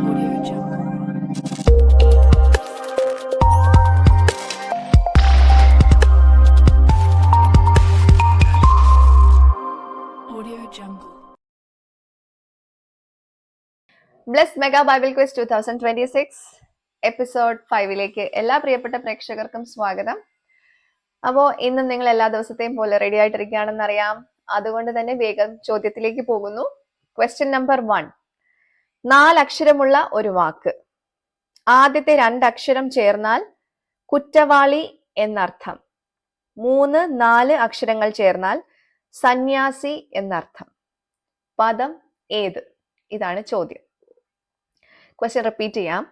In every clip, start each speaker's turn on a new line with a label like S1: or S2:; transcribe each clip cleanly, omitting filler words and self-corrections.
S1: Audio Jungle. Audio Jungle.
S2: Bless mega Bible quiz 2026 episode 5ലേക്ക് എല്ലാ പ്രിയപ്പെട്ട പ്രേക്ഷകർക്കും സ്വാഗതം. അപ്പോൾ ഇന്നും നിങ്ങൾ എല്ലാ ദിവസത്തെയും പോലെ റെഡി ആയിട്ടിരിക്കുകയാണെന്ന് അറിയാം. അതുകൊണ്ട് തന്നെ വേഗം ചോദ്യത്തിലേക്ക് പോകുന്നു. Question number 1. 4 അക്ഷരമുള്ള ഒരു വാക്ക്. ആദ്യത്തെ 2 അക്ഷരം ചേർന്നാൽ കുറ്റവാളി എന്നർത്ഥം. 3, 4 അക്ഷരങ്ങൾ ചേർന്നാൽ സന്യാസി എന്നർത്ഥം. പദം ഏത്? ഇതാണ് ചോദ്യം. ക്വസ്റ്റ്യൻ റിപ്പീറ്റ് ചെയ്യാം.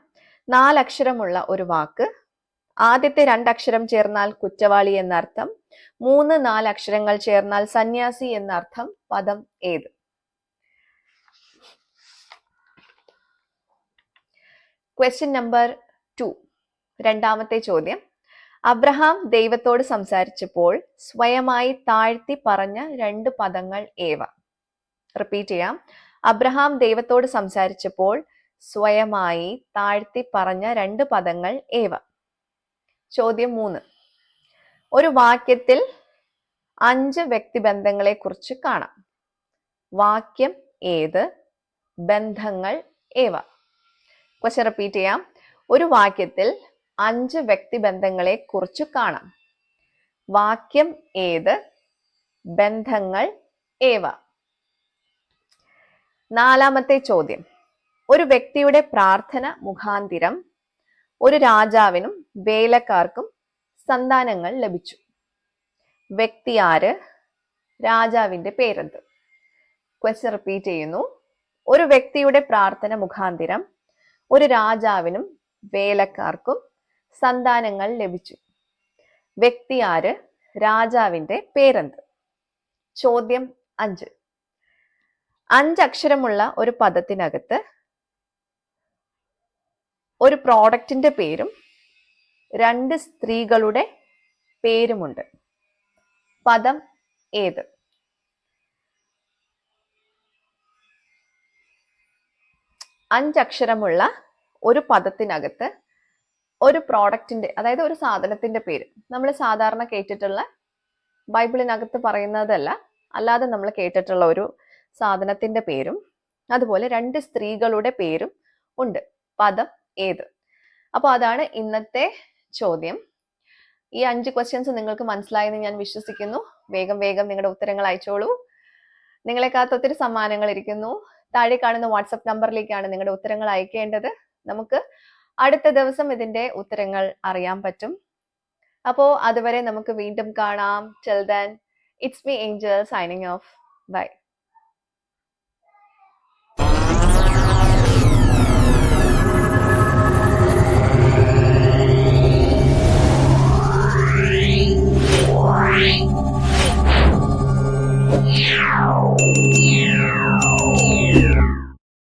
S2: 4 അക്ഷരമുള്ള ഒരു വാക്ക്. ആദ്യത്തെ 2 അക്ഷരം ചേർന്നാൽ കുറ്റവാളി എന്നർത്ഥം. 3, 4 അക്ഷരങ്ങൾ ചേർന്നാൽ സന്യാസി എന്നർത്ഥം. പദം ഏത്? Question number 2. രണ്ടാമത്തെ ചോദ്യം. അബ്രഹാം ദൈവത്തോട് സംസാരിച്ചപ്പോൾ സ്വയമായി താഴ്ത്തി പറഞ്ഞ 2 പദങ്ങൾ ഏവ? റിപ്പീറ്റ് ചെയ്യാം. അബ്രഹാം ദൈവത്തോട് സംസാരിച്ചപ്പോൾ സ്വയമായി താഴ്ത്തി പറഞ്ഞ 2 പദങ്ങൾ ഏവ? ചോദ്യം 3. ഒരു വാക്യത്തിൽ 5 വ്യക്തിബന്ധങ്ങളെ കുറിച്ച് കാണാം. വാക്യം ഏത്? ബന്ധങ്ങൾ ഏവ? ക്വസ്റ്റ്യൻ റിപ്പീറ്റ് ചെയ്യാം. ഒരു വാക്യത്തിൽ 5 വ്യക്തിബന്ധങ്ങളെ കുറിച്ച് കാണാം. വാക്യം ഏത്? ബന്ധങ്ങൾ ഏവ? നാലാമത്തെ ചോദ്യം. ഒരു വ്യക്തിയുടെ പ്രാർത്ഥന മുഖാന്തിരം ഒരു രാജാവിനും വേലക്കാർക്കും സന്താനങ്ങൾ ലഭിച്ചു. വ്യക്തി ആര്? രാജാവിന്റെ പേരെന്ത്? ക്വസ്റ്റ്യൻ റിപ്പീറ്റ് ചെയ്യുന്നു. ഒരു വ്യക്തിയുടെ പ്രാർത്ഥന മുഖാന്തിരം ഒരു രാജാവിനും വേലക്കാർക്കും സന്താനങ്ങൾ ലഭിച്ചു. വ്യക്തി ആര്? രാജാവിന്റെ പേരെന്ത്? ചോദ്യം 5. 5 അക്ഷരമുള്ള ഒരു പദത്തിനകത്ത് ഒരു പ്രോഡക്റ്റിന്റെ പേരും 2 സ്ത്രീകളുടെ പേരുമുണ്ട്. പദം ഏത്? അഞ്ചക്ഷരമുള്ള ഒരു പദത്തിനകത്ത് ഒരു പ്രോഡക്റ്റിന്റെ, അതായത് ഒരു സാധനത്തിന്റെ പേര്, നമ്മൾ സാധാരണ കേട്ടിട്ടുള്ള ബൈബിളിനകത്ത് പറയുന്നതല്ല, അല്ലാതെ നമ്മൾ കേട്ടിട്ടുള്ള ഒരു സാധനത്തിന്റെ പേരും അതുപോലെ 2 സ്ത്രീകളുടെ പേരും ഉണ്ട്. പദം ഏത്? അപ്പോൾ അതാണ് ഇന്നത്തെ ചോദ്യം. ഈ 5 ക്വസ്റ്റ്യൻസ് നിങ്ങൾക്ക് മനസ്സിലായെന്ന് ഞാൻ വിശ്വസിക്കുന്നു. വേഗം നിങ്ങളുടെ ഉത്തരങ്ങൾ അയച്ചോളൂ. നിങ്ങളെ കാത്ത് ഒത്തിരി സമ്മാനങ്ങൾ ഇരിക്കുന്നു. താഴെ കാണുന്ന വാട്സപ്പ് നമ്പറിലേക്കാണ് നിങ്ങളുടെ ഉത്തരങ്ങൾ അയക്കേണ്ടത്. നമുക്ക് അടുത്ത ദിവസം ഇതിന്റെ ഉത്തരങ്ങൾ അറിയാൻ പറ്റും. അപ്പോൾ അതുവരെ നമുക്ക് വീണ്ടും കാണാം. Till then, it's me Angel signing off. Bye.